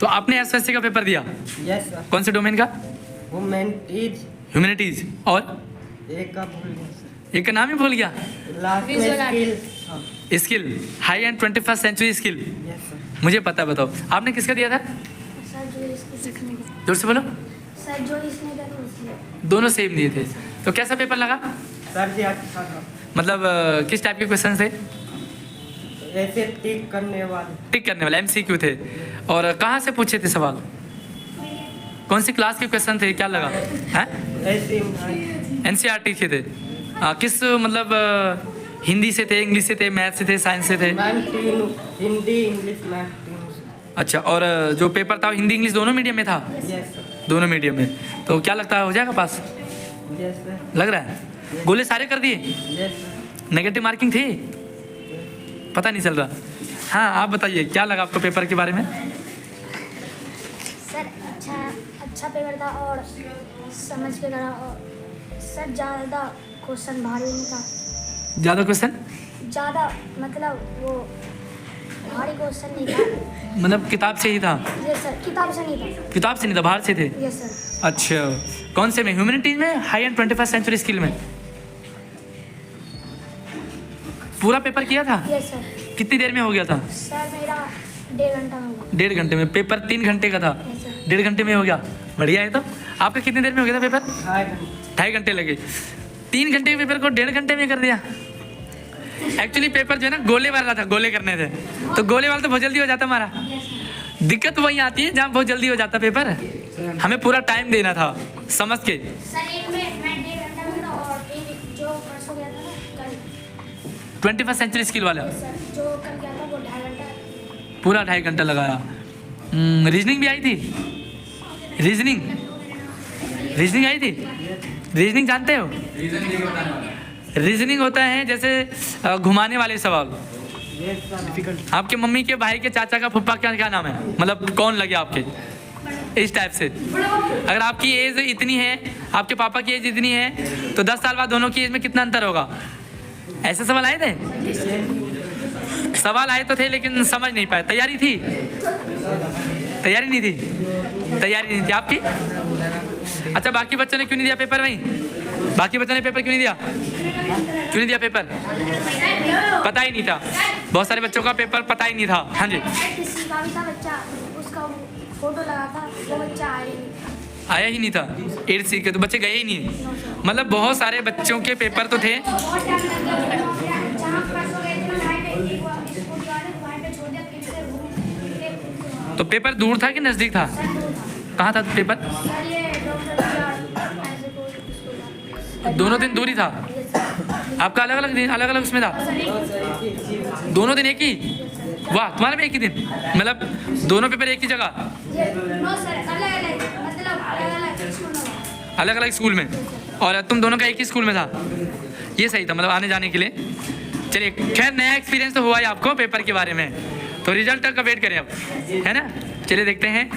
तो आपने एसएससी का पेपर दिया? Yes sir. कौन से डोमेन का? ह्यूमैनिटीज। ह्यूमैनिटीज। और एक का भूल गया सर। एक का नाम ही भूल गया। लास्ट में skill. Skill, high and 21st century skill. Yes sir. मुझे पता है, बताओ आपने किसका दिया था? सर जो इसको सीखने का। जोर से बोलो। सर जो इसने करा उसने। दोनों सेम दिए थे। तो कैसा पेपर लगा? सर जी अच्छा था। मतलब किस टाइप के क्वेश्चन थे? ऐसे टिक करने वाले। टिक करने वाले एमसीक्यू थे। और कहाँ से पूछे थे सवाल? कौन सी क्लास के क्वेश्चन थे, क्या लगा? हैं? ऐसे एनसीईआरटी के थे। किस मतलब हिंदी से थे, इंग्लिश से थे, मैथ से थे, साइंस से थे? मैम तीनों, हिंदी इंग्लिश मैथ तीनों से। अच्छा, और जो पेपर था हिंदी इंग्लिश दोनों मीडियम में था? Yes sir. दोनों मीडियम में। तो क्या लगता है हो जाएगा पास? Yes sir. लग रहा है? गोले सारे कर दिए? Yes sir. नेगेटिव मार्किंग थी? पता नहीं चल रहा। हाँ आप बताइए, क्या लगा आपको पेपर के बारे में? सर अच्छा पेपर था और समझ के करा। और सर ज़्यादा क्वेश्चन भारी नहीं था। ज़्यादा क्वेश्चन ज़्यादा मतलब वो भारी क्वेश्चन नहीं था। मतलब किताब से ही था? ये सर किताब से नहीं था। किताब से नहीं था, बाहर से थे? ये सर। अच्छा, कौन से में? ह्यूमैनिटीज में, high and 21st century skill में? पूरा पेपर किया था? ये सर। कितनी देर में हो गया था? सर मेरा 1.5 घंटा में हुआ। 1.5 घंटे में? पेपर 3 घंटे का था, ये सर। 1.5 घंटे में हो गया। बढ़िया है। तो आपका कितनी देर में हो गया था पेपर? 2.5 2.5 घंटे लगे। 3 घंटे के पेपर को 1.5 घंटे में कर दिया। एक्चुअली पेपर जो है ना गोले वाला था, गोले करने थे। तो गोले वाला तो बहुत जल्दी हो जाता हमारा। दिक्कत वही आती है जहाँ बहुत जल्दी हो जाता पेपर। हमें पूरा टाइम देना था समझ के। सर एक में मैं 1.5 घंटा में था और एक जो परसों गया था ना कल। 21st सेंचुरी स्किल वाला सर जो कल गया था वो 2.5 घंटा। पूरा 2.5 घंटा लगाया। रीजनिंग भी आई थी? रीजनिंग आई थी? रीजनिंग जानते हो? रीजनिंग होता है जैसे घुमाने वाले सवाल। डिफिकल्ट। आपके मम्मी के भाई के चाचा का फुप्पा क्या क्या नाम है, मतलब कौन लगे आपके, इस टाइप से। अगर आपकी एज इतनी है, आपके पापा की एज इतनी है, तो 10 साल बाद दोनों की एज में कितना अंतर होगा? ऐसे सवाल आए थे? सवाल आए तो थे लेकिन समझ नहीं पाए। तैयारी थी? तैयारी नहीं थी? तैयारी नहीं थी आपकी? अच्छा, बाकी बच्चों ने क्यों नहीं दिया पेपर? वहीं बाकी बच्चों ने पेपर क्यों नहीं दिया? क्यों नहीं दिया पेपर? पता ही नहीं था। बहुत सारे बच्चों का पेपर पता ही नहीं था। हाँ जी। किसी का भी था बच्चा, उसका फोटो लगा था, वो बच्चा आया ही आया ही नहीं नहीं। था 8 सी के, तो बच्चे गए ही नहीं। मतलब बहुत सारे बच्चों के पेपर तो थे। बहुत टाइम लग गया। जहाँ परसों गए थे ना वहाँ पे एक बार स्कूल वाले वहाँ पे छोड़ दिया, फिर से घूम। तो पेपर दूर था कि नज़दीक था? सर दूर था। कहाँ था पेपर? सर ये डॉक्टर ऐसे कोई स्कूल था। दोनों दिन दूर ही था? ये सर। आपका अलग अलग दिन, अलग अलग उसमें था? सर एक दोनों दिन एक ही? वाह, तुम्हारा भी एक ही दिन? मतलब दोनों पेपर एक ही जगह? ये नो सर अलग अलग मतलब अलग अलग स्कूल में। अलग अलग स्कूल में? और तुम दोनों का एक ही स्कूल में था? ये सही था, मतलब आने जाने के लिए। चलिए, खैर नया एक्सपीरियंस तो हुआ ही आपको पेपर के बारे में। तो रिजल्ट का वेट करें अब, है ना? चलिए देखते हैं।